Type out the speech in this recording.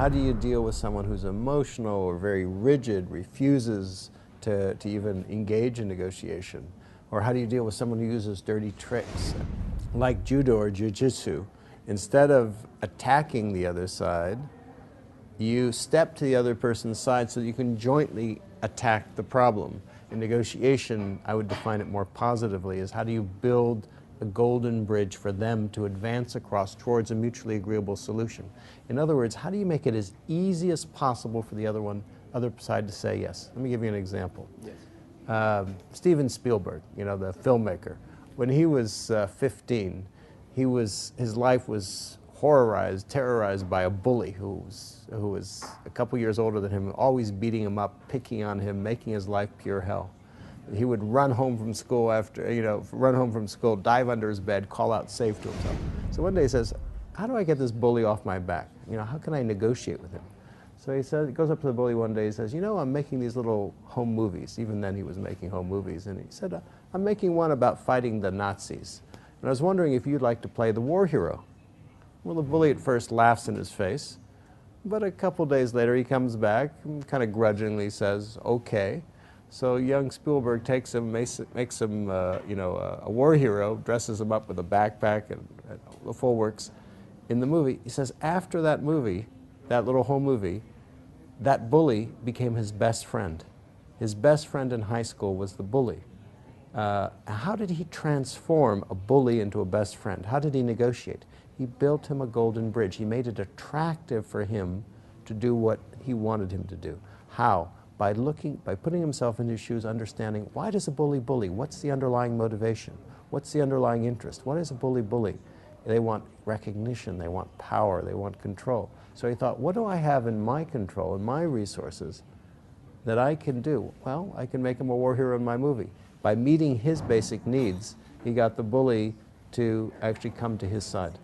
How do you deal with someone who's emotional or very rigid, refuses to even engage in negotiation? Or how do you deal with someone who uses dirty tricks? Like judo or jiu-jitsu, instead of attacking the other side, you step to the other person's side so that you can jointly attack the problem. In negotiation, I would define it more positively as how do you build a golden bridge for them to advance across towards a mutually agreeable solution. In other words, how do you make it as easy as possible for the other side to say yes? Let me give you an example. Yes. Steven Spielberg, you know, the filmmaker, when he was 15, his life was terrorized by a bully who was a couple years older than him, always beating him up, picking on him, making his life pure hell. He would run home from school dive under his bed, call out safe to himself. So one day he says, how do I get this bully off my back? You know, how can I negotiate with him? So he goes up to the bully one day, he says, you know, I'm making these little home movies. Even then he was making home movies. And he said, I'm making one about fighting the Nazis. And I was wondering if you'd like to play the war hero. Well, the bully at first laughs in his face, but a couple days later he comes back and kind of grudgingly says, okay. So young Spielberg takes him, makes him a war hero, dresses him up with a backpack and the full works. In the movie, he says after that movie, that little home movie, that bully became his best friend. His best friend in high school was the bully. How did he transform a bully into a best friend? How did he negotiate? He built him a golden bridge. He made it attractive for him to do what he wanted him to do. How? By putting himself in his shoes, understanding, why does a bully bully? What's the underlying motivation? What's the underlying interest? What is a bully bully? They want recognition, they want power, they want control. So he thought, what do I have in my control, in my resources, that I can do? Well, I can make him a war hero in my movie. By meeting his basic needs, he got the bully to actually come to his side.